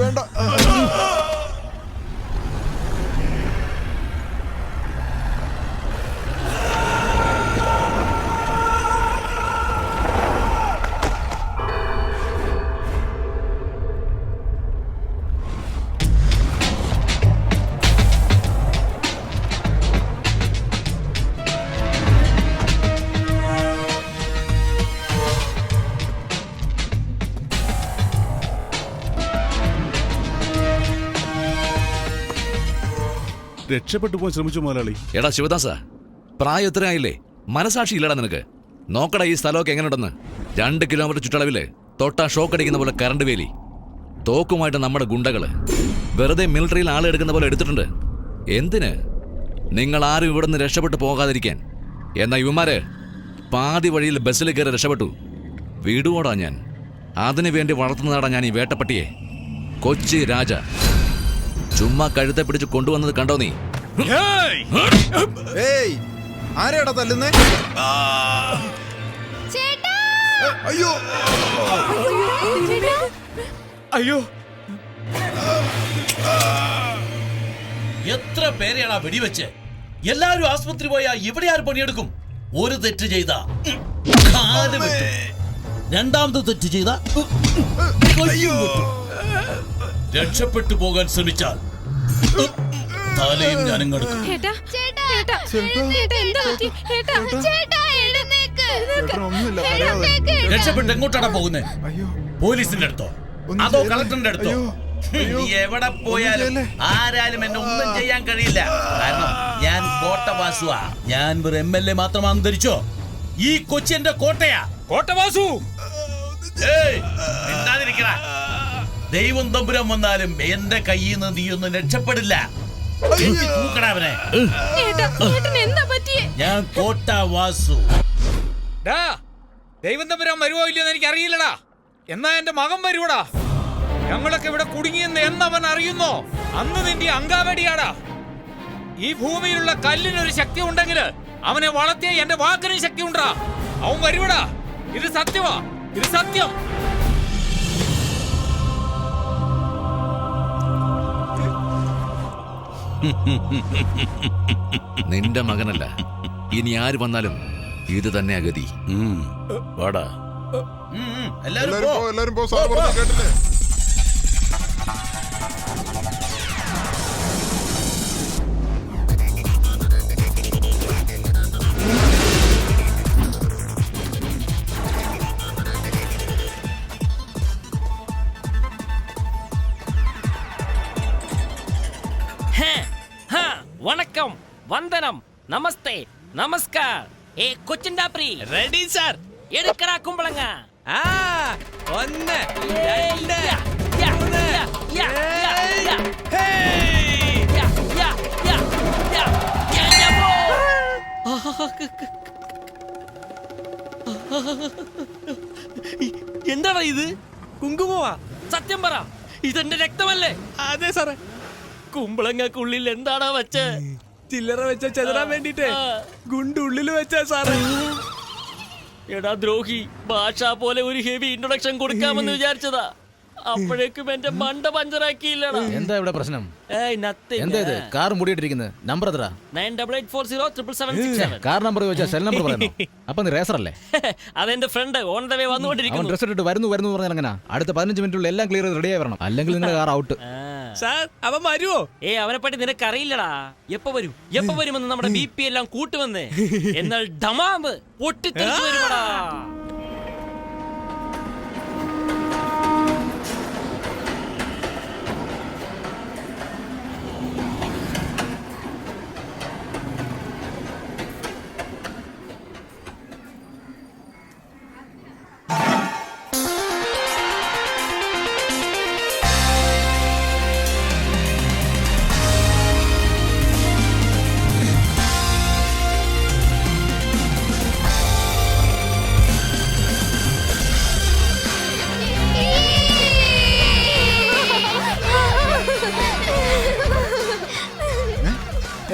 വേണ്ട. രക്ഷപ്പെട്ടു പോകാൻ ശ്രമിച്ചു മുതലാളി. എടാ ശിവദാസ, പ്രായം എത്രയായില്ലേ? മനസാക്ഷി ഇല്ലടാ നിനക്ക്? നോക്കടാ ഈ സ്ഥലമൊക്കെ എങ്ങനെയുണ്ടെന്ന്. 2 കിലോമീറ്റർ ചുറ്റളവില് തൊട്ടാ ഷോക്ക് അടിക്കുന്ന പോലെ കറണ്ട് വേലി. തോക്കുമായിട്ട് നമ്മുടെ ഗുണ്ടകള് വെറുതെ മിലിറ്ററിയിൽ ആളെടുക്കുന്ന പോലെ എടുത്തിട്ടുണ്ട്. എന്തിന്? നിങ്ങൾ ആരും ഇവിടെ നിന്ന് രക്ഷപ്പെട്ടു പോകാതിരിക്കാൻ. എന്നാ ഇവന്മാര് പാതി വഴിയിൽ ബസ്സിൽ കയറി രക്ഷപ്പെട്ടു. വിടുവോടാ ഞാൻ? അതിനു വേണ്ടി വളർത്തുന്നതാടാ ഞാൻ ഈ വേട്ടപ്പട്ടിയെ. കൊച്ചി രാജ. ചുമ്മാ കഴുത്തെ പിടിച്ച് കൊണ്ടുവന്നത് കണ്ടോ നീ? ആരെയാടാ തല്ലുന്നേ? അയ്യോ അയ്യോ, എത്ര പേരെയാണാ വെടിവെച്ച്? എല്ലാരും ആസ്പത്രി പോയാ ഇവിടെ ആര് പണിയെടുക്കും? ഒരു തെറ്റ് ചെയ്താ കാല് വെട്ടും, രണ്ടാമത്തെ തെറ്റ് ചെയ്താ രക്ഷപ്പെട്ടു പോകാൻ ശ്രമിച്ചാൽ തലയും ഞാനിങ്ങെടുക്കും. രക്ഷപ്പെട്ട് എങ്ങോട്ടാണ് പോകുന്നേ? പോലീസിന്റെ അടുത്തോ അതോ കളക്ടറിന്റെ അടുത്തോ? നീ എവിടെ പോയാലും ആരാലും എന്നെ ഒന്നും ചെയ്യാൻ കഴിയില്ല. കാരണം ഞാൻ കോട്ടവാസുവാ. ഞാൻ ഒരു MLA മാത്രമാണെന്ന് ധരിച്ചോ? ഈ കൊച്ചി എന്റെ കോട്ടയാ. കോട്ടവാസു, മിണ്ടാതിരിക്കടാ. ദൈവം തമ്പുരാൻ വന്നാലും എന്റെ കയ്യിൽ നിന്ന് നീയൊന്നും രക്ഷപ്പെടില്ല. തൂക്കടാവനെ. ഞാൻ കോട്ടവാസു. ദൈവം തമ്പുരാൻ വരുവോ ഇല്ലയോ എനിക്ക് അറിയില്ലടാ. എന്നാ എന്റെ മകൻ വരുവടാ. ഞങ്ങളൊക്കെ ഇവിടെ കുടുങ്ങിയെന്ന് എന്നവൻ അറിയുന്നോ അന്ന് നിന്റെ അങ്കാവടിയാടാ. ഈ ഭൂമിയിലുള്ള കല്ലിനൊരു ശക്തി ഉണ്ടെങ്കിൽ അവനെ വളർത്തിയ എന്റെ വാക്കിനും ശക്തി ഉണ്ടാ. അവൻ വരുവടാ. ഇത് സത്യമാ, ഇത് സത്യം. നിന്റെ മകനല്ല, ഇനി ആര് വന്നാലും ഇത് തന്നെ അഗതി. വാടാ. എല്ലാരും പോ. സാർ പറഞ്ഞു കേട്ടില്ലേ? வணக்கம், வந்தனம், நமஸ்தே, நமஸ்கார். ஏ கொச்சின் டாப்ரி ரெடி சார். எடுக்கடா கும்பளங்க. ഒന്ന് രണ്ട് എന്താടാ ഇത്? കുങ്കുമവാ? സത്യം പറ, ഇതെന്റെ രക്തമല്ലേ? അതെ സാറേ. കുമ്പളങ്ങക്കുള്ളിൽ എന്താടാ വെച്ച്? ചില്ലറ വെച്ച ചെതറാൻ വേണ്ടിട്ട് ഗുണ്ടുള്ളിൽ വെച്ചാ സാറേ. എടാ ദ്രോഹി, ഭാഷ പോലെ ഒരു ഹെവി ഇൻട്രൊഡക്ഷൻ കൊടുക്കാമെന്ന് വിചാരിച്ചതാ. അപ്പോഴേക്കും എന്റെ മണ്ട പഞ്ചറാക്കിയില്ലടാ. എന്താ ഇവിടെ പ്രശ്നം? nothing. എന്താ ഇത്? കാർ മൂടിയിട്ടിരിക്കുന്നത്? നമ്പർ എത്ര? 98407777. കാർ നമ്പർ ചോദിച്ചാൽ സെൽ നമ്പർ പറയണോ? അപ്പൊ നീ റേസർ അല്ലേ? അതെന്റെ ഫ്രണ്ട് ഓൺ ദ വേ അവൻ വന്നുകൊണ്ടിരിക്കുന്നു. ഡ്രസ് ഇട്ടിട്ട് വരുന്നു പറഞ്ഞാൽ എങ്ങനെ? അടുത്ത 15 മിനിറ്റുള്ള എല്ലാം ക്ലിയർ റെഡി ആയി വരണം, അല്ലെങ്കിൽ നിങ്ങളുടെ കാർ ഔട്ട്. സാർ, അവൻ വരുവോ? അവനെ പറ്റി നിനക്ക് അറിയില്ലടാ. എപ്പോ വരുമെന്ന് നമ്മുടെ BP എല്ലാം കൂട്ടുവന്നേ. എന്നാൽ ഡമാമ് പൊട്ടിത്തെറിച്ചു വരുമടാ.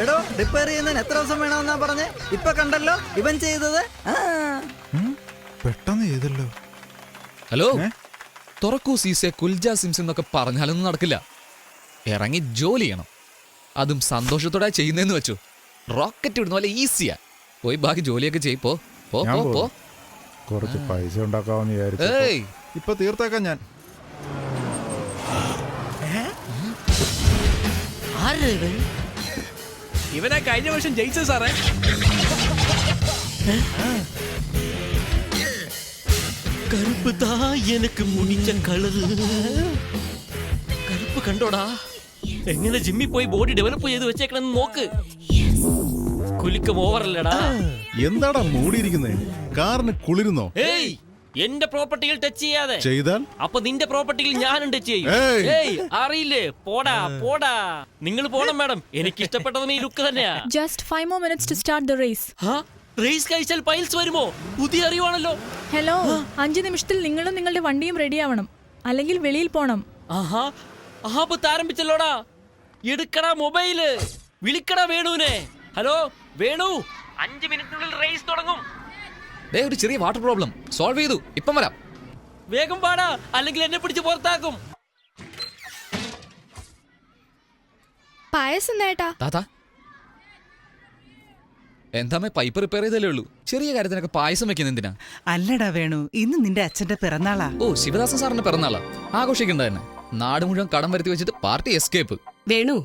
എടോ, റിപ്പയർ ചെയ്യുന്നതിന് എത്ര ദിവസം വേണമെന്നാ പറഞ്ഞേ? ഇപ്പൊ കണ്ടല്ലോ ഇവൻ ചെയ്തത്. പെട്ടെന്ന് ചെയ്തല്ലോ. ഹലോ, തുറക്കൂ സീസെ കുൽജ സിംസ് എന്നൊക്കെ പറഞ്ഞാലൊന്നും നടക്കില്ല. ഇറങ്ങി ജോലി ചെയ്യണം. അതും സന്തോഷത്തോടെ ചെയ്യുന്നതെന്ന് വെച്ചു. റോക്കറ്റ് വിടുന്ന പോലെ ഈസിയാ. പോയി ബാക്കി ജോലിയൊക്കെ ചെയ്യ്. പോ പോ ഞാൻ പോ പോ. പോകും. കുറച്ച് പൈസ ഉണ്ടാക്കാമെന്ന് വിചാരിച്ചു. ഏയ് ഇപ്പൊ തീർത്തേക്കാം ഞാൻ. ഇവനാ കഴിഞ്ഞ വർഷം ജയിച്ചത് സാറേ. கருப்பு தான் எனக்கு முடிச்ச കളറ്. കറുപ്പ് കണ്ടോടാ, എങ്ങനെ ജിമ്മിൽ പോയി ബോഡി ഡെവലപ്പ് ചെയ്ത് വെച്ചേക്കണെന്ന് നോക്ക്. കുലുക്കം ഓവറല്ലടാ. എന്താടാ മൂടിയിരിക്കുന്നേ? കാറിന് കുളിരുന്നോ? ഏയ്, എന്റെ പ്രോപ്പർട്ടിയിൽ ടച്ച് ചെയ്യാതെ. ചെയ്താൽ അപ്പൊ നിന്റെ പ്രോപ്പർട്ടിയിൽ ഞാനും ടച്ച് ചെയ്യും. ഏയ്. ഏയ്, അറിയില്ലേ? പോടാ പോടാ. നിങ്ങൾ പോണം മാഡം. എനിക്ക് ഇഷ്ടപ്പെട്ടതും ഈ ലുക്ക് തന്നെയാ. Just 5 more minutes to start the race. Race കഴിച്ചാൽ പൈൽസ് വരുമോ? പുതിയ അറിവാണല്ലോ. ഹലോ, 5 നിമിഷത്തിൽ നിങ്ങളും നിങ്ങളുടെ വണ്ടിയും റെഡി ആവണം, അല്ലെങ്കിൽ വെളിയിൽ പോണം. ആഹാ, ആപത്ത് ആരംഭിച്ചല്ലോടാ. എടുക്കടാ മൊബൈല്, വിളിക്കടാ വേണുവിനെ. ഹലോ വേണു, 5 മിനിറ്റിനുള്ളിൽ റേസ് തുടങ്ങും. ദേ ഒരു ചെറിയ വാട്ടർ പ്രോബ്ലം സോൾവ് ചെയ്തു. ഇപ്പം വരാം. വേഗം പാടാ, അല്ലെങ്കിൽ എന്നെ പിടിച്ച് പുറത്താക്കും. പായസം നേട്ടാ. താത്താ എന്താമേ, പൈപ്പ് റിപ്പയർ ചെയ്തല്ലേ ഉള്ളൂ. ചെറിയ കാര്യത്തിനൊക്കെ പായസം വെക്കുന്ന എന്തിനാ? അല്ലടാ വേണു, ഇന്ന് നിന്റെ അച്ഛന്റെ പിറന്നാളാ. ഓ, ശിവദാസൻ സാറിന്റെ പിറന്നാളാ. ആഘോഷിക്കണ്ട തന്നെ. നാട് മുഴുവൻ കടം വരുത്തി വെച്ചിട്ട് പാർട്ടി എസ്കേപ്പ്. വേണു,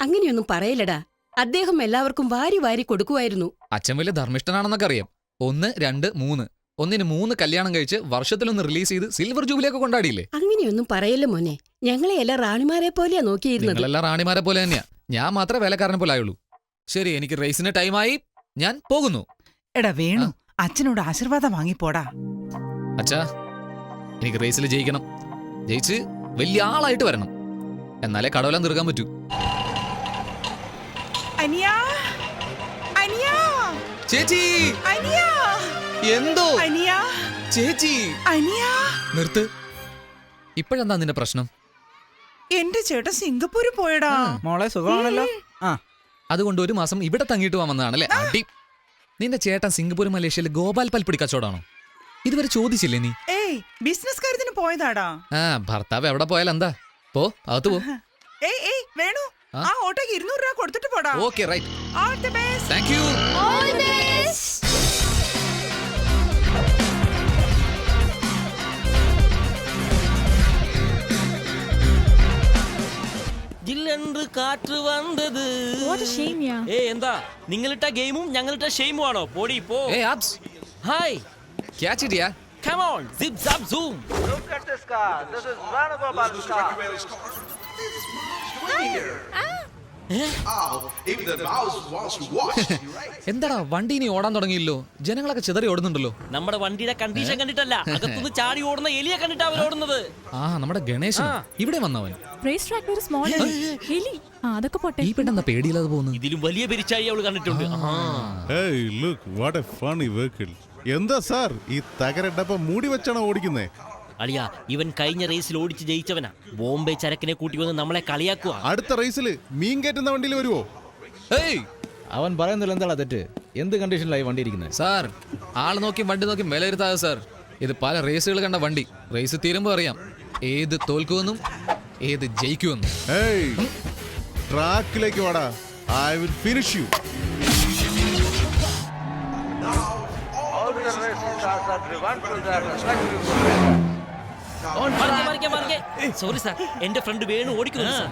അങ്ങനെയൊന്നും പറയലടാ. അദ്ദേഹം എല്ലാവർക്കും വാരി വാരി കൊടുക്കുമായിരുന്നു. അച്ഛൻ വലിയ ധർമ്മിഷ്ഠനാണെന്നൊക്കെ അറിയാം. 1, 2, 3 ഒന്നിന് 3 കല്യാണം കഴിച്ച് വർഷത്തിലൊന്ന് റിലീസ് ചെയ്ത് സിൽവർ ജൂബിലിയൊക്കെ കൊണ്ടാടിയില്ലേ? അങ്ങനെയൊന്നും പറയല്ല മോനെ. ഞങ്ങളെ എല്ലാ റാണിമാരെ പോലെയാ നോക്കിയിരുന്നത്. നിങ്ങളെല്ലാം റാണിമാരെ പോലെ തന്നെയാ. ഞാൻ മാത്രമേ വേലക്കാരനെ പോലെ ആയുള്ളൂ. ശരി, എനിക്ക് റേസിന് ടൈമായി. ഞാൻ പോകുന്നു. എടാ വേണു, അച്ഛനോട് ആശീർവാദം വാങ്ങിപ്പോടാ. അച്ഛാ, എനിക്ക് റേസിൽ ജയിക്കണം. ജയിച്ച് വലിയ ആളായിട്ട് വരണം. എന്നാലേ കടവലം തീർക്കാൻ പറ്റൂ. അനിയാ, അനിയാ, ചേച്ചി, അനിയാ, എന്തോ അനിയാ, ചേച്ചി, അനിയാ. നിർത്ത്. ഇപ്പോഴെന്താ നിന്റെ പ്രശ്നം? എന്റെ ചേട്ടൻ സിംഗപ്പൂര് പോയടാ. മോളെ സുഖമാണല്ലോ. ആ അതുകൊണ്ട് 1 മാസം ഇവിടെ തങ്ങിയിട്ട് വന്നതാണല്ലേ? അടി. നിന്റെ ചേട്ടൻ സിംഗപ്പൂർ മലേഷ്യയിൽ ഗോപാൽ പൽപ്പിടി കച്ചവടാണോ? ഇതുവരെ ചോദിച്ചില്ലേ നീ? ഏയ്, ബിസിനസ് കാര്യത്തിന് പോയതാടാ. ഭർത്താവ് എവിടെ പോയാൽ എന്താ? പോ, അകത്ത് പോ. ഏയ് ഏയ് വേണു, ആ ഓട്ടോക്ക് 200 രൂപ കൊടുത്തിട്ട് പോടാ. Okay, right. All the best. Thank you. ജില്ലെன்று കാറ്റ് വന്നത്. What a shame, yeah. എന്താ നിങ്ങളിട്ട ഗെയിമും ഞങ്ങളിട്ട ഷെയിമും ആണോ? പോടി പോ. Hey, Abs. Hi, Catch it, yeah. come on, zip zap zoom. Look at this car. This is Ranagopal's car. എന്താടാ വണ്ടി ഇനി ഓടാൻ തുടങ്ങിയില്ലോ? ജനങ്ങളൊക്കെ ചിതറി ഓടുന്നുണ്ടല്ലോ. നമ്മുടെ വണ്ടിയുടെ കണ്ടീഷൻ കണ്ടിട്ടല്ല, അകത്തുനിന്ന് ചാടി ഓടുന്ന എലിയെ കണ്ടിട്ടാ അവർ ഓടുന്നത്. നമ്മുടെ ഗണേശൻ ഇവിടെ വന്നവൻ. Race track very small. Really? അതൊക്കെ പോട്ടെ. ഈ പെട്ടെന്നാ പേടിയില്ലാതെ പോകുന്നു. ഇതിലും വലിയ പെരിച്ചായി അവള് കണ്ടിട്ടുണ്ട്. Hey, look, what a funny vehicle. എന്താ സാർ ഈ തകരട്ടപ്പ മൂടി വെച്ചാണോ ഓടിക്കുന്നേ? അളിയാ, ഇവൻ കഴിഞ്ഞ റേസിൽ ഓടിച്ച് ജയിച്ചവനാ. ബോംബെ ചരക്കിനെ കൂട്ടി വന്ന് നമ്മളെ കളിയാക്കുക. അടുത്ത റേസിൽ മീൻ കയറ്റുന്ന വണ്ടിയിൽ വരുവോ? അവൻ പറയുന്നില്ല എന്താ തെറ്റ്? എന്ത് കണ്ടീഷനിലായി വണ്ടി ഇരിക്കുന്നത്? സാർ, ആള് നോക്കി വണ്ടി നോക്കി വിലയിരുത്താതെ സാർ. ഇത് പല റേസുകൾ കണ്ട വണ്ടി. റേസ് തീരുമ്പോ അറിയാം ഏത് തോൽക്കുമെന്നും ഏത് ജയിക്കുമെന്നും. ട്രാക്കിലേക്ക് വാടാ. I will finish you. Sorry sir, എന്റെ ഫ്രണ്ട് വേണു ഓടിക്കുന്നു സാർ.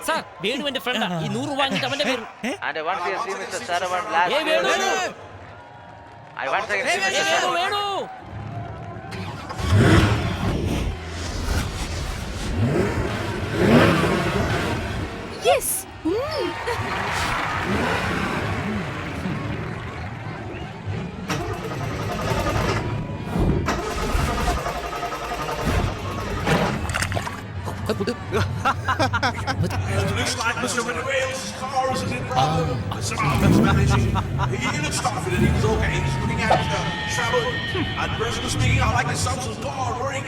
സാർ, വേണു എന്റെ ഫ്രണ്ടാ. ഈ 100 വാങ്ങിട്ട് അവന്റെ പേര്. Venu. Yes. Looks like Mr. Venezuela's car is in problem. He looks confident he was okay. He's looking at his travel. Personally speaking, I like the sounds of car working.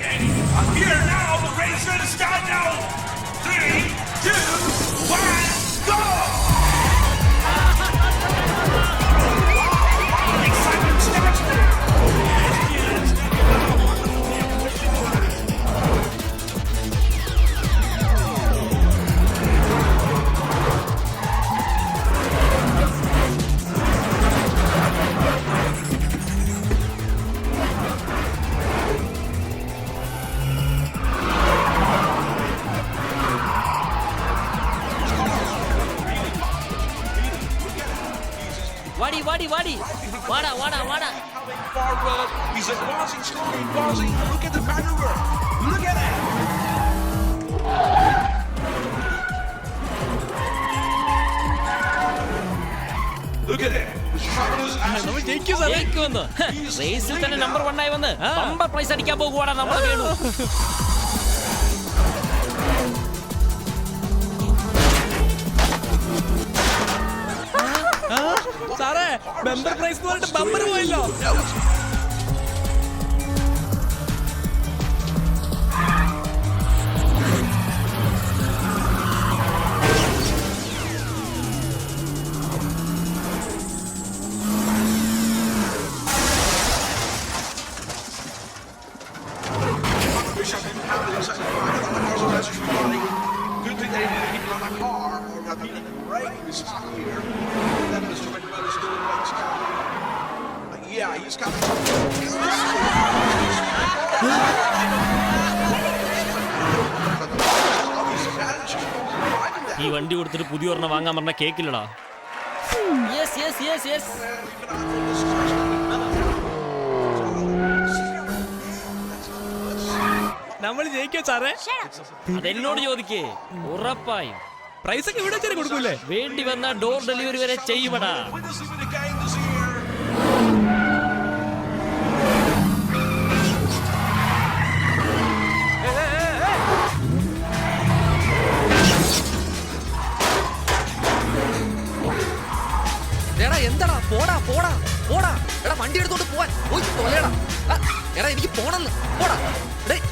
I'm here now. The race is going to start now. 3, 2, 1, go! വാടി വാടി വാടി വാടാ വാടാ വാടാ. Forward. He's advancing slowly, advancing. Look at the maneuver. Look at that. Look at it. The travelers ജയിക്കുമെന്ന്. റേസിൽ തന്നെ number 1 ആയി വന്ന് ബമ്പർ പ്രൈസ് അടിക്കാൻ പോകുവാടാ നമ്മളെ വേണു. സാറേ ബമ്പർ പ്രൈസ് എന്ന് പറഞ്ഞിട്ട് ബമ്പർ പോയല്ലോ. Good thing they didn't hit on the car or not beating the brake. It's not here. That Mr. McMillan is doing what's yeah, he's got ഈ വണ്ടി കൊടുത്തിട്ട് പുതിയ ഒരെണ്ണം വാങ്ങാൻ പറഞ്ഞ കേക്കില്ലടാ. Yes yes yes yes. നമ്മൾ ജയിക്കോ സാറേ? അതെന്നോട് ചോദിക്കേ. ഉറപ്പായും പ്രൈസ് ഒക്കെ ഇവിടെ വെച്ചാൽ കൊടുക്കൂലേ? വേണ്ടി വന്ന ഡോർ ഡെലിവറി വരെ ചെയ്യുമടാ. എടാ എന്താടാ പോടാ പോടാ പോടാ. എടാ വണ്ടി എടുത്തോണ്ട് പോവാൻ പോയി തൊലയടാ. എടാ എനിക്ക് പോണെന്ന് പോടാ. ഡേയ്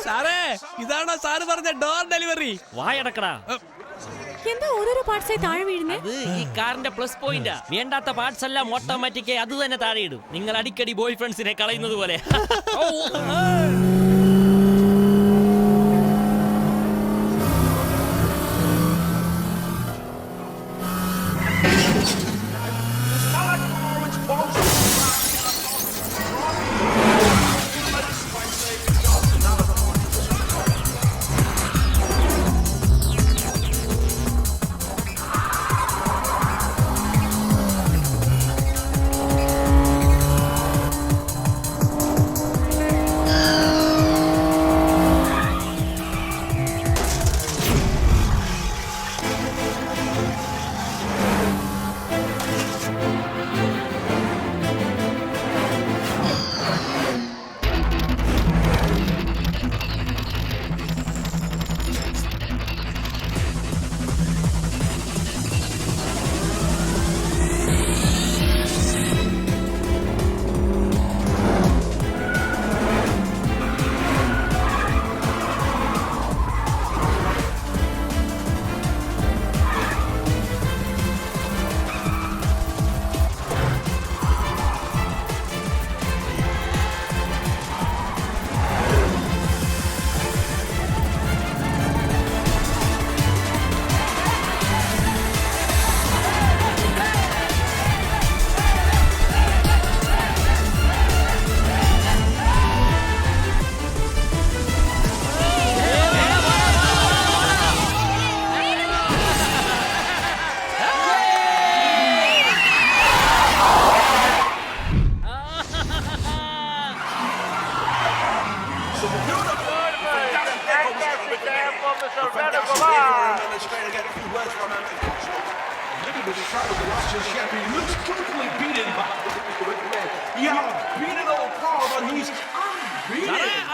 സാറേ ഇതാണോ സാറ് പറഞ്ഞ ഡോർ ഡെലിവറി? വായടക്കടാ. എന്താ ഓരോരോ പാർട്സായി താഴെ വീഴുന്നേ? അത് ഈ കാറിന്റെ പ്ലസ് പോയിന്റാ. വേണ്ടാത്ത പാർട്സ് എല്ലാം ഓട്ടോമാറ്റിക് അത് തന്നെ താഴെ ഇടും. നിങ്ങൾ അടിക്കടി ബോയ് ഫ്രണ്ട്സിനെ കളയുന്നത് പോലെ. looks totally beaten by yeah, beaten old Paul, but he's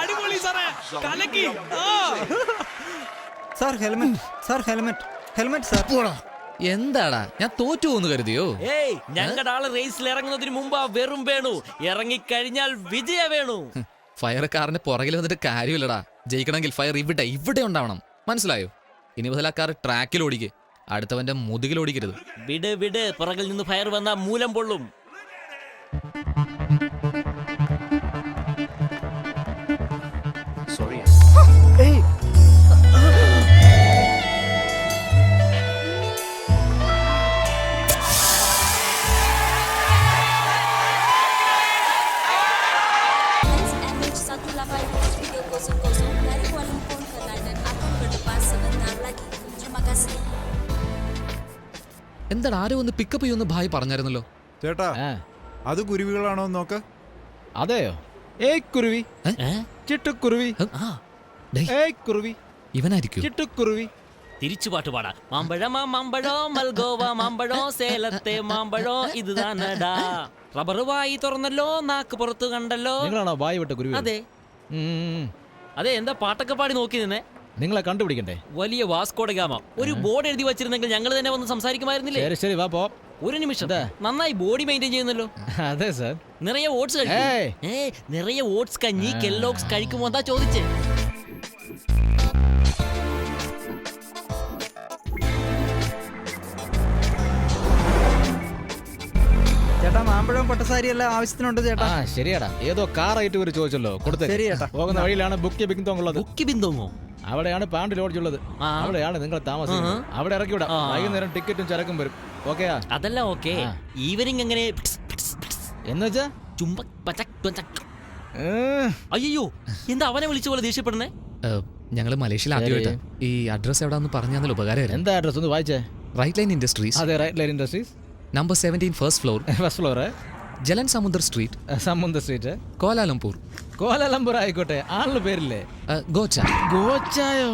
അടിപൊളി സാറേ, കലക്കി. Sir helmet, sir helmet, helmet sir. എന്താടാ ഞാൻ തോറ്റു പോന്ന് കരുതിയോ? ഏയ് ഞങ്ങളുടെ ആള് റേസിൽ ഇറങ്ങുന്നതിന് മുമ്പ് വെറും വേണു, ഇറങ്ങിക്കഴിഞ്ഞാൽ വിജയ വേണു. ഫയർ കാറിന്റെ പുറകിൽ വന്നിട്ട് കാര്യമില്ലടാ. ജയിക്കണമെങ്കിൽ ഫയർ ഇവിടെ ഇവിടെ ഉണ്ടാവണം, മനസ്സിലായോ? ഇനി മുതൽ ആ കാർ ട്രാക്കിൽ ഓടിക്ക്, അടുത്തവന്റെ മുതുകിൽ ഓടിക്കരുത്. വിട് വിട്, പുറകിൽ നിന്ന് ഫയർ വന്ന മൂലം പൊള്ളും. Sorry. ഏയ് MH 185 video 00 dari Kuala Lumpur ke എന്താണ് ആരോ ഒന്ന് പിക്കപ്പ് ചെയ്യുമെന്ന് ഭായ് പറഞ്ഞായിരുന്നല്ലോ. ചേട്ടാ അത് കുരുവികളാണോ എന്ന് നോക്ക്. അതെയോ? ഏയ് കുരുവി, ചിട്ടുക്കുരുവി, ഏയ് കുരുവി, ഇവനായിരിക്കും ചിട്ടുക്കുരുവി. തിരിച്ചു പാട്ട് പാടാ. മാമ്പഴം മാമ്പഴോ മൽഗോവ മാമ്പഴോ സേലത്തെ മാമ്പഴോ ഇത് താനടാ. റബ്ബർ വായി തുറന്നല്ലോ നാക്ക് പുറത്ത് കണ്ടല്ലോ. നിങ്ങളാണോ വായി വിട്ട കുരുവി? അതെ അതെ. എന്താ പാട്ടൊക്കെ പാടി നോക്കി നിന്നെ? നിങ്ങളെ കണ്ടുപിടിക്കണ്ടേ? വലിയ വാസ്കോഡ ഗാമ ഒരു ബോർഡ് എഴുതി വെച്ചിരുന്നെങ്കിൽ ഞങ്ങൾ തന്നെ വന്ന് സംസാരിക്കുമായിരുന്നില്ലേ? ശരി വാ പോ. ഒരു നിമിഷം, നന്നായി ബോഡി മെയിൻറ്റെയിൻ ചെയ്യുന്നല്ലോ. അതെ സാർ. നിറയെ ഓട്സ് നിറയെ ഓട്സ് കഞ്ഞി കെല്ലോഗ്സ് കഴിക്കുമോ എന്താ ചോദിച്ചേ? ചേട്ടാ മാമ്പഴം പട്ടസാരി എല്ലാം ആവശ്യത്തിനുണ്ട് ചേട്ടാ. ശരിയാടാ, ഏതോ കാർ ആയിട്ട് ഒരു ചോദിച്ചല്ലോ, കൊടുത്തേ. ശരി ചേട്ടാ. പോകുന്ന വഴിയിലാണ് ബുക്കി ബിന്ദോങ്ങുള്ളത്. ബുക്കി ബിന്ദോങ്ങോ? അവിടെയാണ് പാണ്ട് ലോഡ്ജ് ഉള്ളത്. അവിടെയാണ് നിങ്ങൾ താമസിക്കുന്നത്. അവിടെ ഇറക്കി വിടാം. വൈകുന്നേരം ടിക്കറ്റും ചരക്കും വരും. ഓക്കെയാ? അതല്ല ഓക്കെ. ഈവനിങ് എങ്ങനെ എന്നുവെച്ചാ അയ്യോ എന്താ അവനെ വിളിച്ച പോലെ ദേഷ്യപ്പെടുന്നേ? ഞങ്ങള് മലേഷ്യയിൽ ആദ്യമായിട്ട്. ഈ അഡ്രസ് എവിടെയാണെന്ന് പറഞ്ഞാൽ ഉപകാരമായിരുന്നു. എന്താ അഡ്രസ് ഒന്ന് വായിച്ചേ? Right Line Industries. അതെ, Right Line Industries, number 17 first floor. First floor, ജലൻ സമുദ്ര സ്ട്രീറ്റ്. സമുദ്ര സ്ട്രീറ്റ്, കോലാലംപൂർ. കോലാലംപൂർ ആയിക്കോട്ടെ. ആളുടെ പേരില്ലേ? ഗോച്ച. ഗോച്ചായോ?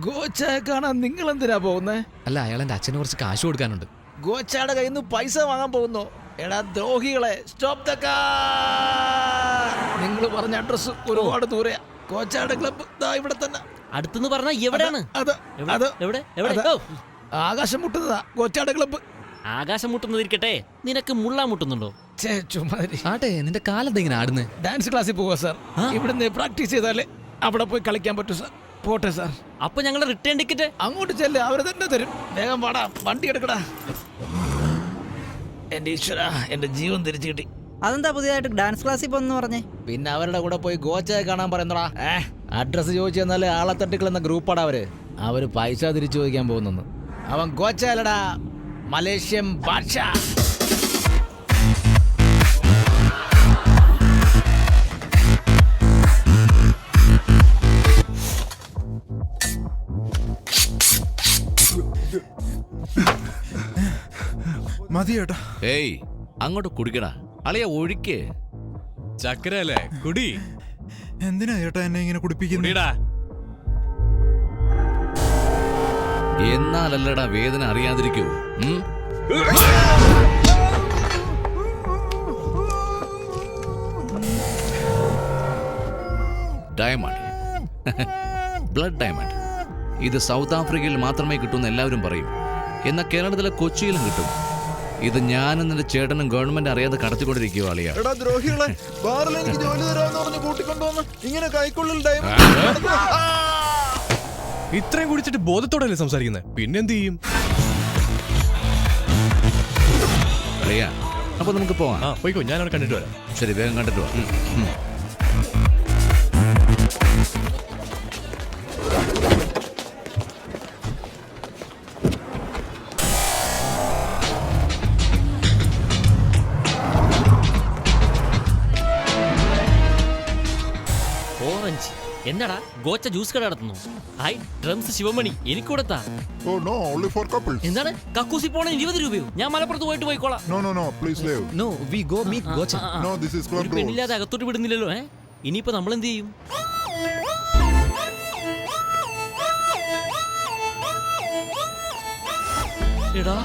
ഗോച്ചായ കാണാൻ നിങ്ങൾ എന്തിനാ പോകുന്നേ? അല്ല, അയാൾ എന്റെ അച്ഛന് കുറച്ച് കാശ് കൊടുക്കാനുണ്ട്. ഗോച്ചയുടെ കയ്യിൽ നിന്ന് പൈസ വാങ്ങാൻ പോകുന്നു. എടാ ദ്രോഹികളെ, സ്റ്റോപ്പ് ദ കാർ. നിങ്ങൾ പറഞ്ഞ അഡ്രസ് ഒരുപാട് ദൂരെയാ. ഗോച്ചയുടെ ക്ലബ്ബ് ഇവിടെ തന്നെ. അടുത്തെന്ന് പറഞ്ഞാ എവിടെയാണ്? ആകാശം മുട്ടുന്നതാ ഗോച്ചയുടെ ക്ലബ്ബ്. ആകാശം മുട്ടുന്നതിരിക്കട്ടെ, നിനക്ക് മുള്ളാൻ മുട്ടുന്നുണ്ടോ? ആട്ടെ, നിന്റെ കാലത്ത് ഇങ്ങനെ ആടുന്നേ? ഡാൻസ് ക്ലാസ്സിൽ പോവാ സാർ. ഇവിടുന്ന് പ്രാക്ടീസ് ചെയ്താലേ അവിടെ പോയി കളിക്കാൻ പറ്റൂ സാർ. പോട്ടെ സാർ. അപ്പൊ ഞങ്ങളുടെ റിട്ടേൺ ടിക്കറ്റ് അങ്ങോട്ട് ചെല്ലേ, അവര് തന്നെ തരും. വേഗം വാടാ, വണ്ടി എടുക്കടാ. എന്റെ ഈശ്വര, എന്റെ ജീവൻ തിരിച്ചു കിട്ടി. അതെന്താ പുതിയതായിട്ട് ഡാൻസ് ക്ലാസ്സിൽ പോന്ന് പറഞ്ഞേ? പിന്നെ അവരുടെ കൂടെ പോയി ഗോച്ചയെ കാണാൻ പറയുന്നടാ. അഡ്രസ് ചോദിച്ചു തന്നാലേ ആളെ തട്ടിക്കൾ എന്ന ഗ്രൂപ്പാടാ അവര് പൈസ തിരിച്ചു ചോദിക്കാൻ പോകുന്നു. അവൻ ഗോച്ചയല്ലടാ, മലേഷ്യൻ ഭാഷ. മതി ചേട്ടാ. ഏയ് അങ്ങോട്ട് കുടിക്കടാ അളിയ, ഒഴിക്ക്. ചക്കരല്ലേ, കുടി. എന്തിനാ ചേട്ടാ എന്നെ ഇങ്ങനെ കുടിപ്പിക്കുന്നത്? എന്നാലല്ലടാ വേദന അറിയാതിരിക്കൂ. Diamond, blood diamond. ഇത് സൗത്ത് ആഫ്രിക്കയിൽ മാത്രമേ കിട്ടൂന്ന് എല്ലാവരും പറയും. എന്നാൽ കേരളത്തിലെ കൊച്ചിയിലും കിട്ടും. ഇത് ഞാനും നിന്റെ ചേട്ടനും ഗവൺമെന്റ് അറിയാതെ കടത്തിക്കൊണ്ടിരിക്കുക അളിയ. എടാ ദ്രോഹികളെ, ബാറിൽ എനിക്ക് ജോലി തരാമെന്ന് പറഞ്ഞ് കൂട്ടിക്കൊണ്ടുവന്ന് ഇങ്ങനെ കൈക്കുള്ളിൽ ഡയമണ്ട്. ഇത്രയും കുടിച്ചിട്ട് ബോധത്തോടെയല്ലേ സംസാരിക്കുന്നത്? പിന്നെന്ത് ചെയ്യും? അളിയ, അപ്പൊ നമുക്ക് പോവാം. പോയിക്കോ, ഞാൻ അവിടെ കണ്ടിട്ട് വരാം. ശരി, വേഗം കണ്ടിട്ട് വാ. ഓറഞ്ച് എന്നടാ ഗോച്ച ജ്യൂസ് കട നടത്തുന്നു. ഹായ് ഡ്രംസ് ശിവമണി, എനിക്ക് കൊടുത്താ. Oh no, only for couples. എന്താണ് കക്കൂസി പോണ 20 രൂപയോ? ഞാൻ മലപ്പുറത്ത് പോയിട്ട് പോയിക്കോളാം. No, please leave. No, we go meet Gocha. No, this is club ഒരു rules. പെണ്ണില്ലാതെ അകത്തോട്ട് വിടുന്നില്ലല്ലോ. ഇനിയിപ്പോ നമ്മൾ എന്ത് ചെയ്യും? എടാ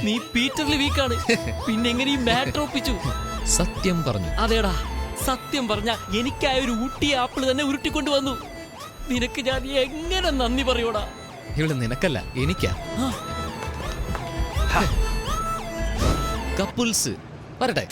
നീ പീറ്ററിൽ വീക്കാണ്, പിന്നെ എങ്ങനെ ഈ മാറ്റർ ഒപ്പിച്ചു? സത്യം പറഞ്ഞു. അതേടാ, സത്യം പറഞ്ഞ എനിക്കായ ഒരു ഊട്ടി ആപ്പിൾ തന്നെ ഉരുട്ടിക്കൊണ്ട് വന്നു. നിനക്ക് ഞാൻ എങ്ങനെ നന്ദി പറയൂടാ? ഇവിടെ നിനക്കല്ല, എനിക്കാ. കപ്പിൾസ് വരട്ടെ.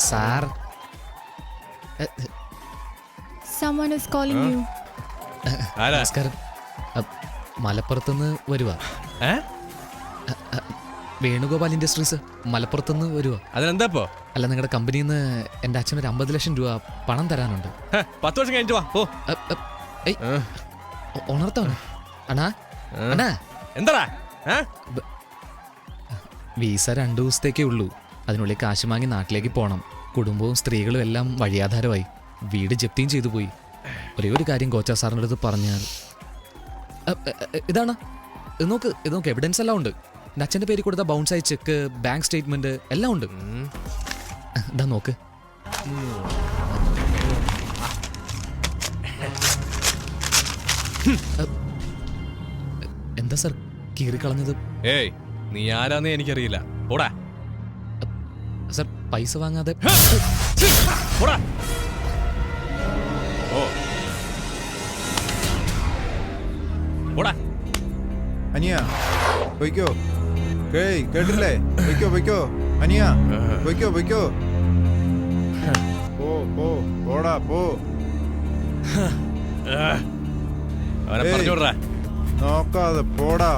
Sir, someone is calling you. നമസ്കാരം. മലപ്പുറത്തുനിന്ന് വരുവാ. വേണുഗോപാൽ ഇൻഡസ്ട്രീസ് മലപ്പുറത്തുനിന്ന് വരുവാ. അതിനെന്താപ്പോ? അല്ല, നിങ്ങളുടെ കമ്പനിയിൽ നിന്ന് എൻ്റെ അച്ഛനൊരു 50 ലക്ഷം രൂപ പണം തരാനുണ്ട്. 10 വർഷം കഴിഞ്ഞിട്ട് വാ. ഉണർത്തവന അണ്ണാ അണ്ണാ എന്താടാ? വീസ 2 ദിവസത്തേക്കേ ഉള്ളൂ. അതിനുള്ളിൽ കാശ് വാങ്ങി നാട്ടിലേക്ക് പോകണം. കുടുംബവും സ്ത്രീകളും എല്ലാം വഴിയാധാരമായി. വീട് ജപ്തിയും ചെയ്തു പോയി. ഒരേ ഒരു കാര്യം കോച്ചാ സാറിൻ്റെ അടുത്ത് പറഞ്ഞാൽ. ഇതാണ്, ഇത് നോക്ക് എവിഡൻസ് എല്ലാം ഉണ്ട്. എൻ്റെ അച്ഛൻ്റെ പേര് കൊടുത്ത ബൗൺസായി ചെക്ക്, ബാങ്ക് സ്റ്റേറ്റ്മെന്റ് എല്ലാം ഉണ്ട്. ഇതാ നോക്ക്. എന്താ സാർ കീറിക്കളഞ്ഞത്? ഏയ്, നീ ആരാന്നേ എനിക്കറിയില്ല. ഓടാ സാർ, പൈസ വാങ്ങാതെ. അനിയ പൊയ്ക്കോ. കേട്ടില്ലേ? പൊയ്ക്കോ അനിയ, പൊയ്ക്കോ. പോടാ പോ. നോക്കാതെ പോടാ.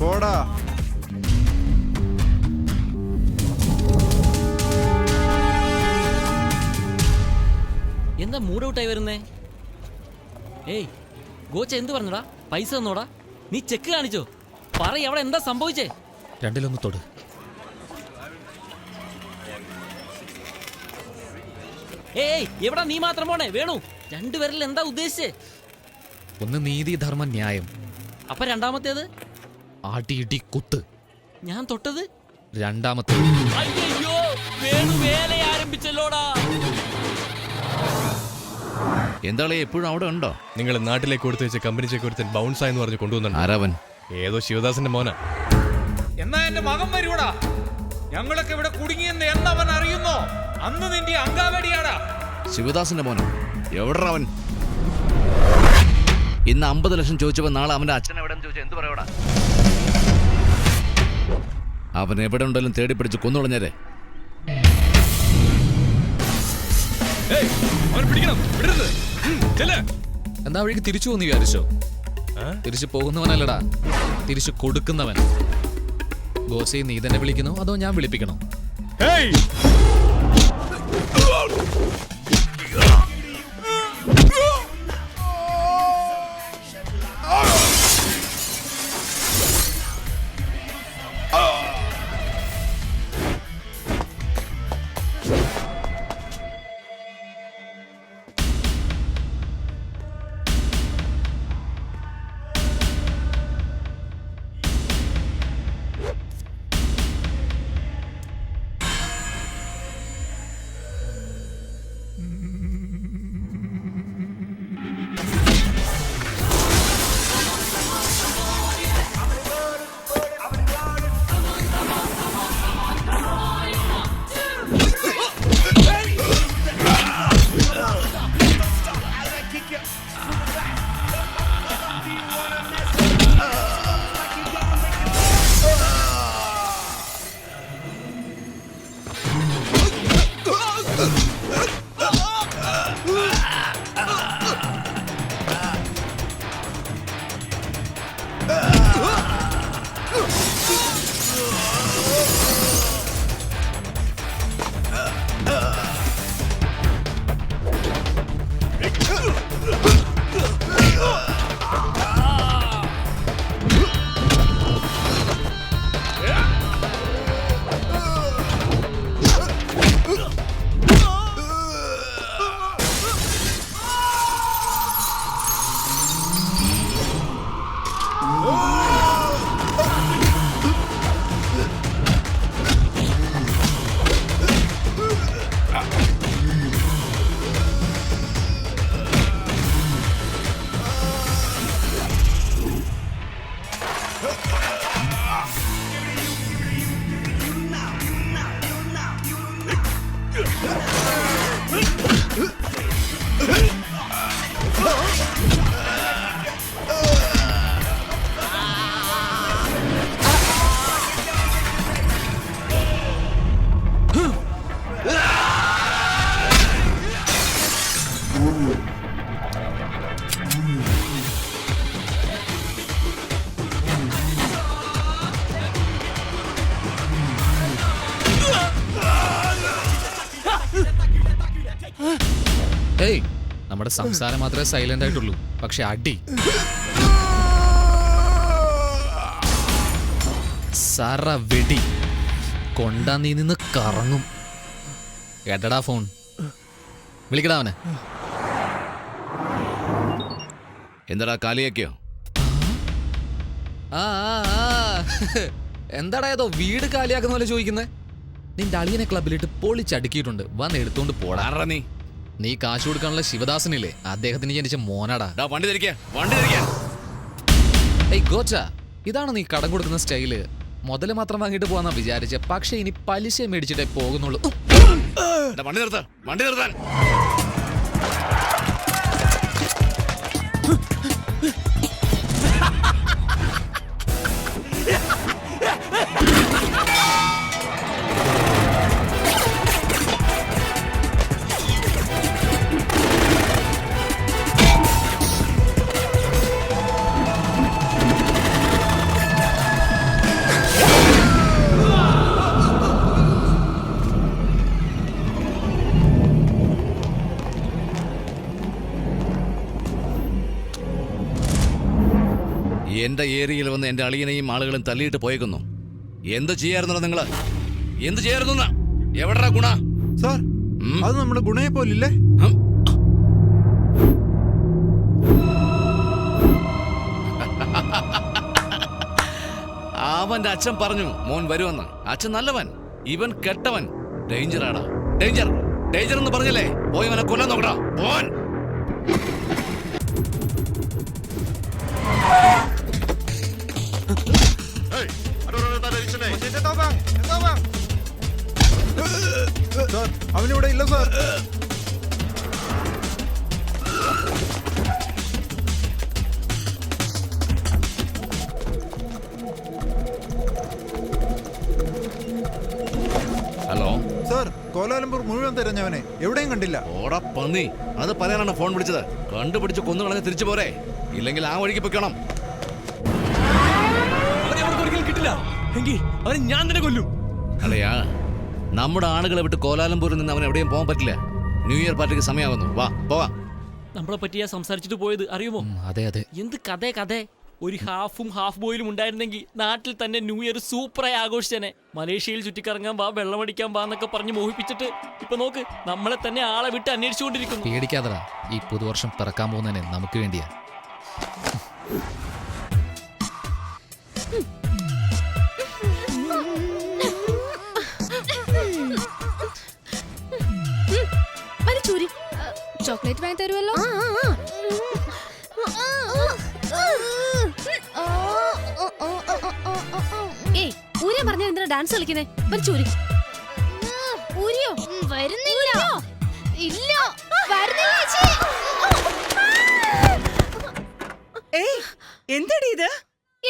പോടാ. എന്താ മൂഡ് ഔട്ടായി വരുന്നേ? ഏയ് ഗോച്ച എന്ത് പറഞ്ഞടാ? പൈസ തന്നോടാ? നീ ചെക്ക് കാണിച്ചോ? പറ, അവിടെ എന്താ സംഭവിച്ചേ? 2-1 തൊട്. ഏയ് എവിടാ നീ മാത്രം പോണേ? വേണു, 2 പേരിൽ എന്താ ഉദ്ദേശിച്ചേ? ഒന്ന് നീതി, ധർമ്മം, ന്യായം. അപ്പൊ രണ്ടാമത്തേത്? അടി കുത്ത്. ഞാൻ തൊട്ടത്? രണ്ടാമത്തേത്. അയ്യോ, വേണു വേല ആരംഭിച്ചല്ലോടാ. എന്താളെ എപ്പോഴും അവിടെ ഉണ്ടോ? നിങ്ങൾ നാട്ടിലേക്ക് കൊടുത്തു വെച്ച കമ്പനി ചെക്ക് ഒരുത്തൻ ബൗൺസായെന്ന് പറഞ്ഞ് കൊണ്ടുവന്നു. ആരാവൻ? ഏതോ ശിവദാസന്റെ മോനാ. എന്നാ എന്റെ മകൻ വരുവടാ. ഞങ്ങളൊക്കെ ഇവിടെ കുടുങ്ങിയെന്ന് എന്നവൻ അറിയുന്നോ അന്ന് നിന്റെ അങ്കാവടിയാടാ. ശിവദാസന്റെ മോനോ? എവിടാ അവൻ? ഇന്ന് 50 ലക്ഷം ചോദിച്ചപ്പോ നാളെ അവന്റെ അച്ഛൻ എവിടെ ചോദിച്ചാൽ എന്ത് പറയടാ? അവൻ എവിടെ ഉണ്ടെങ്കിലും തേടി പിടിച്ച് കൊന്നുകളഞ്ഞേരെ. എന്താ വഴിക്ക് തിരിച്ചു പോന്ന് വിചാരിച്ചോ? തിരിച്ചു പോകുന്നവനല്ലടാ, തിരിച്ചു കൊടുക്കുന്നവൻ. ഗോസയെ നീ തന്നെ വിളിക്കണോ അതോ ഞാൻ വിളിപ്പിക്കണോ? ഏയ് നമ്മുടെ സംസാരം മാത്രമേ സൈലന്റ് ആയിട്ടുള്ളൂ, പക്ഷെ അടി സറ വെടി കൊണ്ടാ നീ നിന്ന് കറങ്ങും. എടടാ ഫോൺ, വിളിക്കടാ അവനെ. എന്താടാ കാലിയാക്കിയോ? ആ എന്താടാ ഏതോ വീട് കാലിയാക്കുന്ന പോലെ ചോദിക്കുന്നേ? നിന്റെ അളിയനെ ക്ലബിലിട്ട് പൊളിച്ചടുക്കിയിട്ടുണ്ട്, വന്ന് എടുത്തോണ്ട് പോടാ. നീ കാശ് കൊടുക്കാനുള്ള ശിവദാസനില്ലേ, അദ്ദേഹത്തിന് ജനിച്ച മോനാടാ. വണ്ടി തിരിക്കാ, വണ്ടി തിരിക്കാ. ഏയ് ഗോച്ച, ഇതാണ് നീ കടം കൊടുക്കുന്ന സ്റ്റൈല്. മുതല് മാത്രം വാങ്ങിട്ട് പോവാന്നാ വിചാരിച്ച, പക്ഷെ ഇനി പലിശ മേടിച്ചിട്ടേ പോകുന്നുള്ളൂ. വണ്ടി നിർത്താൻ, വണ്ടി നിർത്താൻ. എന്റെ ഏരിയയിൽ വന്ന് എന്റെ അളിയനെയും ആളുകളും തള്ളിയിട്ട് പോയേക്കുന്നു. എന്ത് ചെയ്യാറുണ്ടോ നിങ്ങള്? എന്ത് ചെയ്യാറുന്ന? എവിടാ ഗുണ? സാർ, അത് നമ്മുടെ ഗുണയെ പോലില്ലേ? അവന്റെ അച്ഛൻ പറഞ്ഞു മോൻ വരുമെന്ന്. അച്ഛൻ നല്ലവൻ, ഇവൻ കെട്ടവൻ. ഡേഞ്ചറാടാ, ഡേഞ്ചർ, ഡേഞ്ചർ എന്ന് പറഞ്ഞില്ലേ? പോയി അവനെ കൊല്ലാൻ നോക്കടാ. പോൻ സാർ, അവനിവിടെ ഇല്ല സാർ. ഹലോ സാർ, കോലാലംപൂർ മുഴുവൻ തിരഞ്ഞവനെ എവിടെയും കണ്ടില്ല. ഓടാ പന്നി, അത് പറയാനാണ് ഫോൺ വിളിച്ചത്. കണ്ടുപിടിച്ച് കൊന്നു കളഞ്ഞ് തിരിച്ചു പോരെ, ഇല്ലെങ്കിൽ ആ വഴിക്ക് പൊയ്ക്കണം. കിട്ടില്ല എങ്കിൽ അവനെ ഞാൻ തന്നെ കൊല്ലും. അല്ലയാ, നമ്മുടെ ആളുകളെ വിട്ട് കോലാലംപൂരിൽ നിന്ന് അവൻ എവിടെയും പോകാൻ പറ്റില്ല. ന്യൂ ഇയർ പാർട്ടിക്ക് സമയമാകുന്നു. വാ പോവാ. നമ്മളെ പറ്റിയാ സംസാരിച്ചിട്ട് പോയത് അറിയുമോ? അതെ അതെ. എന്ത് കഥ. ഒരു ഹാഫും ഹാഫ് ബോയിലും ഉണ്ടായിരുന്നെങ്കിൽ നാട്ടിൽ തന്നെ ന്യൂ ഇയർ സൂപ്പറായി ആഘോഷിച്ചേനെ. മലേഷ്യയിൽ ചുറ്റിക്കറങ്ങാൻ വാ, വെള്ളമടിക്കാൻ വാ എന്നൊക്കെ പറഞ്ഞ് മോഹിപ്പിച്ചിട്ട് ഇപ്പൊ നോക്ക്, നമ്മളെ തന്നെ ആളെ വിട്ട് അന്വേഷിച്ചുകൊണ്ടിരിക്കുന്നു. പേടിക്കാതടാ, ഈ പുതുവർഷം പിറക്കാൻ പോകുന്നതിന് നമുക്ക് വേണ്ടിയാ. ചോക്ലേറ്റ് വാങ്ങി തരുമല്ലോ. ഏയ്, ഊരിയ പറഞ്ഞ എന്തിനാ ഡാൻസ് കളിക്കുന്നേ? വലിച്ചൂരി. ഊരിയോ? വരുന്നില്ല. ഇല്ല, വരുന്നില്ല. ഏയ്, എന്താടി ഇത്?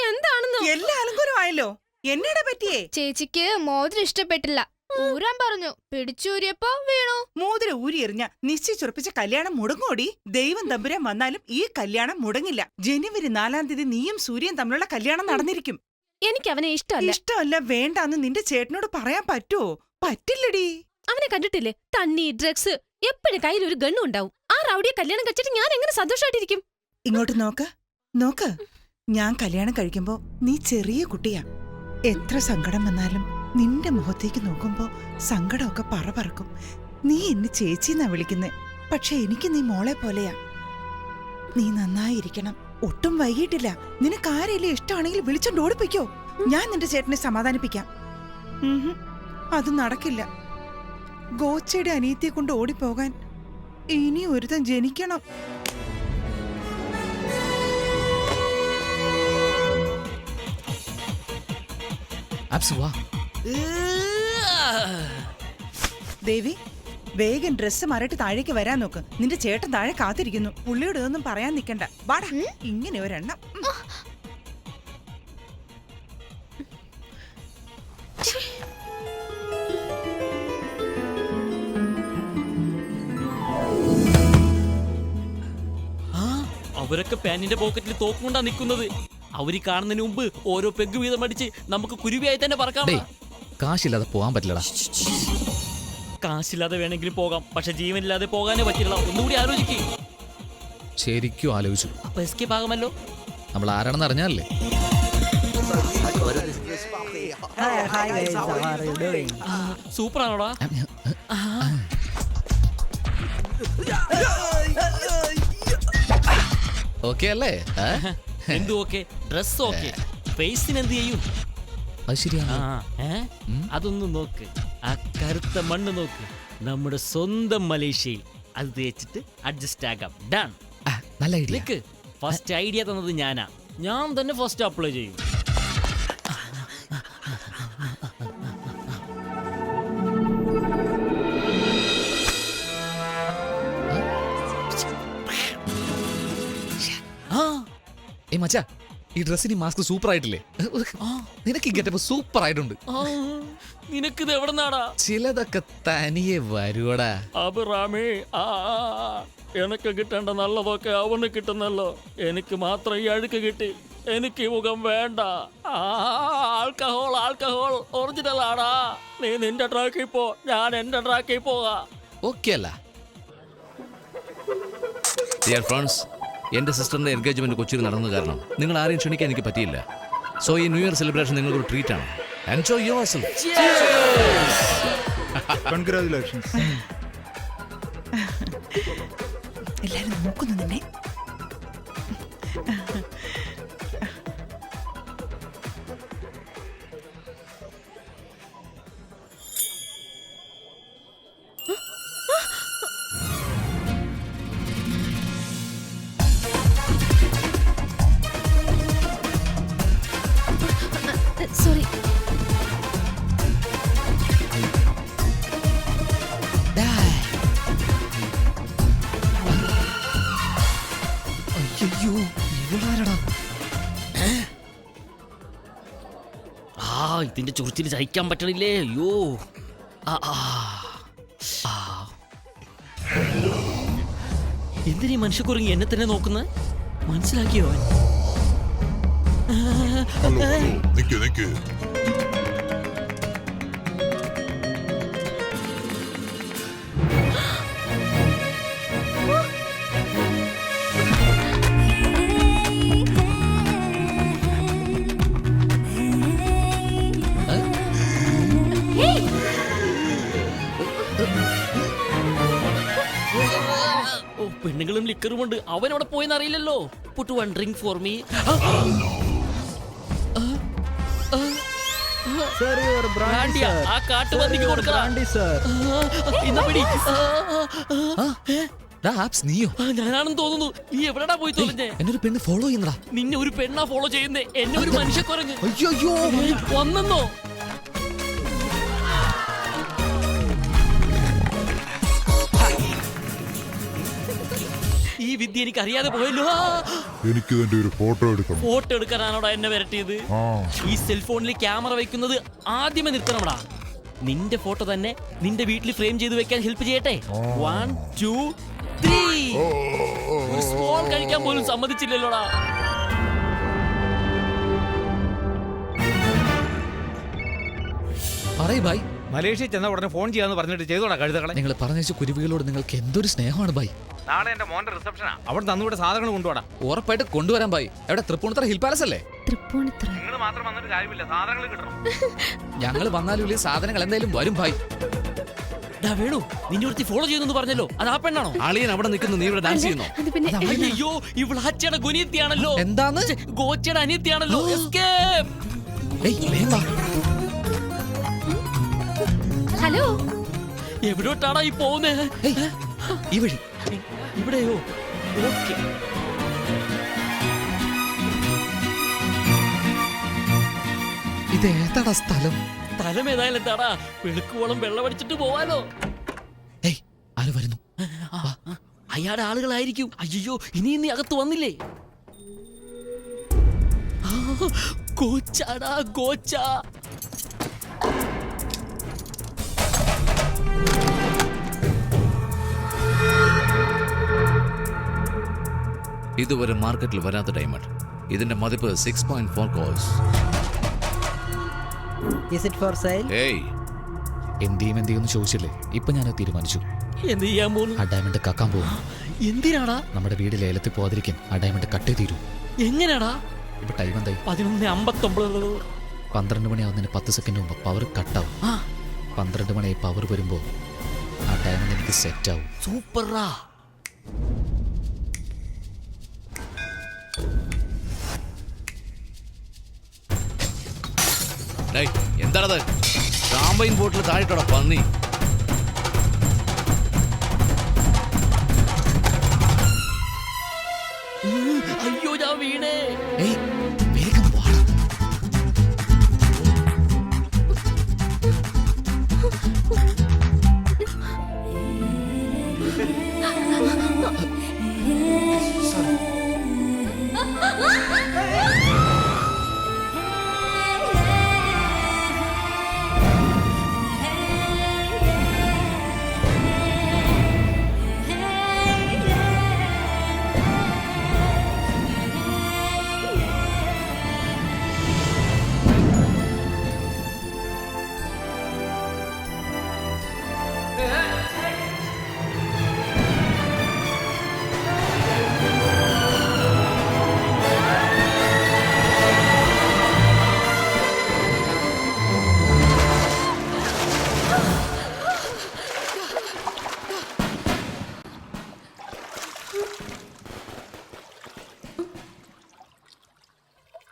എന്താണെന്നോ? എല്ലാ അലങ്കാരമായല്ലോ. എന്നടാ പറ്റിയേ? ചേച്ചിക്ക് മോതിരം ഇഷ്ടപ്പെട്ടില്ല, ഊരാൻ പറഞ്ഞു. പിടിച്ചൂരിയപ്പോ വീണു. മോതിരം ഊരി എറിഞ്ഞ നിശ്ചയിച്ചുറപ്പിച്ച കല്യാണം മുടങ്ങോടി. ദൈവം തമ്പുരാൻ വന്നാലും ഈ കല്യാണം മുടങ്ങില്ല. ജനുവരി 4-ാം തീയതി നീയും സൂര്യൻ തമ്മിലുള്ള കല്യാണം നടന്നിരിക്കും. എനിക്ക് അവനെ ഇഷ്ടമല്ല. ഇഷ്ടമല്ല, വേണ്ടാന്ന് നിന്റെ ചേട്ടനോട് പറയാൻ പറ്റുമോ? പറ്റില്ലടി. അവനെ കണ്ടിട്ടില്ലേ? തണ്ണി, ഡ്രഗ്സ്, എപ്പോഴും കയ്യിൽ ഒരു ഗണ്ണും ഉണ്ടാവും. ആ റൗഡിയെ കല്യാണം കഴിച്ചിട്ട് ഞാൻ എങ്ങനെ സന്തോഷമായിട്ടിരിക്കും? ഇങ്ങോട്ട് നോക്ക്. ഞാൻ കല്യാണം കഴിക്കുമ്പോ നീ ചെറിയ കുട്ടിയാ. എത്ര സങ്കടം വന്നാലും നിന്റെ മുഖത്തേക്ക് നോക്കുമ്പോ സങ്കടമൊക്കെ പറക്കും. നീ എന്നെ ചേച്ചിന്നാ വിളിക്കുന്നേ, പക്ഷെ എനിക്ക് നീ മോളെ പോലെയാ. നീ നന്നായിരിക്കണം. ഒട്ടും വൈകിട്ടില്ല. നിനക്ക് ആരെങ്കിലും ഇഷ്ടമാണെങ്കിൽ വിളിച്ചോണ്ട് ഓടിപ്പിക്കോ. ഞാൻ നിന്റെ ചേട്ടനെ സമാധാനിപ്പിക്കാം. അത് നടക്കില്ല. ഗോച്ചയുടെ അനിയത്തിയെ കൊണ്ട് ഓടിപ്പോകാൻ ഇനി ഒരുത്തൻ ജനിക്കണം. ദേവി, വേഗം ഡ്രസ്സ് മാറിയിട്ട് താഴേക്ക് വരാൻ നോക്ക്. നിന്റെ ചേട്ടൻ താഴെ കാത്തിരിക്കുന്നു. പുള്ളിയോട് ഇതൊന്നും പറയാൻ നിൽക്കണ്ട. വാടാ, ഇങ്ങനെ ഒരെണ്ണം. അവരൊക്കെ പാനിന്റെ പോക്കറ്റിൽ തോക്കുകൊണ്ടാ നിൽക്കുന്നത്. അവര് കാണുന്നതിന് മുമ്പ് ഓരോ പെഗ് വീതം അടിച്ച് നമുക്ക് കുരുവിയായി തന്നെ പറക്കാം. കാശില്ലാതെ പോകാൻ പറ്റില്ലടാ. കാശില്ലാതെ വേണമെങ്കിലും പോകാം, പക്ഷെ ജീവനില്ലാതെ പോകാനേ പറ്റില്ല. ഒന്നുകൂടി ആലോചിക്കേ. ശരിക്കും ആലോചിച്ചു. അപ്പൊ എസ്കേപ്പ് ആകുമല്ലോ. നമ്മൾ ആരാണെന്ന് അറിഞ്ഞാലേ. സൂപ്പർ ആണോടാ? ഓക്കെ അല്ലേ? എന്ത് ഓക്കെ? ഡ്രസ് ഓക്കെ, ഫേസിന് എന്ത് ചെയ്യും? അത് ശരിയാണ്. അതൊന്നും നോക്ക്, ആ കറുത്ത മണ്ണ് നോക്ക്. നമ്മുടെ സ്വന്തം മലേഷ്യയിൽ അത് തേച്ചിട്ട് അഡ്ജസ്റ്റ് ആകാം. ഡൺ. നല്ല ഐഡിയ. ഫസ്റ്റ് ഐഡിയ തന്നത് ഞാനാ. ഞാൻ തന്നെ ഫസ്റ്റ് അപ്ലൈ ചെയ്യും. മച്ചാ, ഈ ഡ്രസ്സിന് മാസ്ക് സൂപ്പർ ആയിട്ടില്ലേ? നിനക്ക് ഗെറ്റപ്പ് സൂപ്പർ ആയിട്ടുണ്ട്. നിനക്കിത് എവിടെ നിന്നാടാ? ചിലതൊക്കെ തനിയെ വരുവടാ. അബിറാമേ, എനക്ക് കിട്ടേണ്ട നല്ലതൊക്കെ അവന് കിട്ടുന്നല്ലോ. എനിക്ക് മാത്രം ഈ അഴുക്ക് കിട്ടി. എനിക്ക് ഈ മുഖം വേണ്ട. ആൽക്കഹോൾ ആൽക്കഹോൾ ഒറിജിനൽ ആടാ. നീ നിന്റെ ട്രാക്കിൽ പോ, ഞാൻ എന്റെ ട്രാക്കിൽ പോകാ. ഓക്കെ അല്ല? ഡിയർ ഫ്രണ്ട്സ്, എൻ്റെ സിസ്റ്ററിൻ്റെ എൻഗേജ്മെൻറ്റ് കൊച്ചിയിൽ നടന്നത് കാരണം നിങ്ങൾ ആരെയും ക്ഷണിക്കാൻ എനിക്ക് പറ്റിയില്ല. സോ ഈ ന്യൂ ഇയർ സെലിബ്രേഷൻ നിങ്ങൾക്കൊരു ട്രീറ്റ് ആണ്. Enjoy yourself. കൺഗ്രാജുലേഷൻസ്. എല്ലാരും നോക്കുന്നു നിന്നെ. സോറി. അയ്യോ, ഇവളാരടാ? ഇതിന്റെ ചുറിച്ചിൽ സഹിക്കാൻ പറ്റണില്ലേ? അയ്യോ. എന്തിനീ മനുഷ്യക്കുറങ്ങി എന്നെ തന്നെ നോക്കുന്നത്? മനസ്സിലാക്കിയോ? നിക്ക്. പെണ്ണുങ്ങളും ലിക്കറും ഉണ്ട്. അവൻ അവിടെ പോയെന്ന് അറിയില്ലല്ലോ. Puttu one drink for me. ആ കാട്ടുപന്നിക്ക് കൊടുക്കണം. ഞാനാണെന്ന് തോന്നുന്നു. നീ എവിടെടാ പോയി തോന്നുന്നേ? എന്നൊരു പെണ്ണ് ഫോളോ ചെയ്യുന്നടാ. നിന്നെ ഒരു പെണ്ണാ ഫോളോ ചെയ്യുന്നേ? എന്നെ ഒരു മനുഷ്യക്കുരങ്ങ്. അയ്യോ, വന്നെന്നോ? ഈ വിദ്യ എനിക്ക് അറിയാതെ പോയല്ലോ. എനിക്ക് ഒരു ഫോട്ടോ എടുക്കണം. ഫോട്ടോ എടുക്കാനാണോടാ എന്നെ വരട്ടിയത്? ഈ സെൽഫോണിൽ ക്യാമറ വെക്കുന്നത് ആദ്യമേ നിർത്തണമടാ. നിന്റെ ഫോട്ടോ തന്നെ നിന്റെ വീട്ടിൽ ഫ്രെയിം ചെയ്ത് വെക്കാൻ ഹെൽപ്പ് ചെയ്യട്ടെ? 1 2 3. ഒരു സ്മോൾ കഴിക്കാൻ പോലും സമ്മതിച്ചില്ലല്ലോടാ. പറയ് ഭായ്. മലേഷ്യ ചെന്ന ഉടനെ ഫോൺ ചെയ്യാന്ന് പറഞ്ഞിട്ട് ചെയ്തോടാ കഴുതകളെ. നിങ്ങൾ പറഞ്ഞ കുരുവികളോട് നിങ്ങൾക്ക് എന്തൊരു സ്നേഹമാണ് ഭായ്. നാളെ എന്റെ മോന്റെ റിസപ്ഷനാ. അവിടെ തന്നുകൂടെ സാധനങ്ങൾ കൊണ്ടുപോടാ. ഉറപ്പായിട്ട് കൊണ്ടുവരാൻ ഭായ്. എവിടെ? തൃപ്പൂണിത്തറ ഹിൽ പാലസ് അല്ലേ? നിങ്ങൾ മാത്രം വന്നിട്ട് കാര്യമില്ല, സാധനങ്ങൾ കിട്ടണം. ഞങ്ങൾ വന്നാലും സാധനങ്ങൾ എന്തായാലും വരും ഭായ്. വേണു, നിന്നെ ഒരുത്തി ഫോളോ ചെയ്യുന്നു പറഞ്ഞല്ലോ. അത് ആ പെണ്ണാണോ? അളിയൻ അവിടെ നിൽക്കുന്നു, നീ ഇവിടെ ഡാൻസ് ചെയ്യുന്നു. അയ്യോ, ഇവള് അച്ഛയുടെ ഗുനിയത്തിയാണല്ലോ. എന്താന്ന്? ഗോച്ചയുടെ അനിയത്തിയാണല്ലോ. ഹലോ, എവിടോട്ടാടാ ഈ പോകുന്നേ? ഈ വഴി. ഇവിടെയോ? ഓക്കെ. ഇത് ഏതാടാ സ്ഥലം? സ്ഥലം ഏതായാലും എന്താടാ, വെളുക്കുവോളം വെള്ളമടിച്ചിട്ട് പോവാലോ. ആര് വരുന്നു? അയാളുടെ ആളുകളായിരിക്കും. അയ്യോ, ഇനി നീ അകത്ത് വന്നില്ലേ? ഗോച്ചാടാ, ഗോച്ച. ഇതുവരെ മാർക്കറ്റിൽ വരാത്ത ഡയമണ്ട്. ഇതിന്റെ മതിപ്പ് 6.4 crores. Is it for sale? Hey, എന്ത് ചെയ്യും ചോദിച്ചില്ലേ? ഇപ്പൊ ഞാൻ തീരുമാനിച്ചു. എന്ത് ചെയ്യാൻ പോകുന്നു? ആ ഡയമണ്ട് കക്കാൻ പോകും. എന്തിനാടാ? നമ്മുടെ വീട് ലേലത്തിൽ പോകാതിരിക്കാൻ ആ ഡയമണ്ട് കട്ടേ തീരൂ. എങ്ങനെയാടാ? ഇപ്പൊ ടൈം എന്തായി? 11:59. 12 മണിയാവുന്നതിന് 10 സെക്കൻഡ് മുമ്പ് പവർ കട്ടാവും. 12 മണിയായി പവർ വരുമ്പോ ആ ഡയമണ്ട് എനിക്ക് സെറ്റ് ആവും. സൂപ്പറാ. എന്താണത്? ഷാമ്പയിൻ ബോട്ടിൽ താഴെട്ടോടാ പന്നി. അയ്യോ ഞാൻ വീണേ.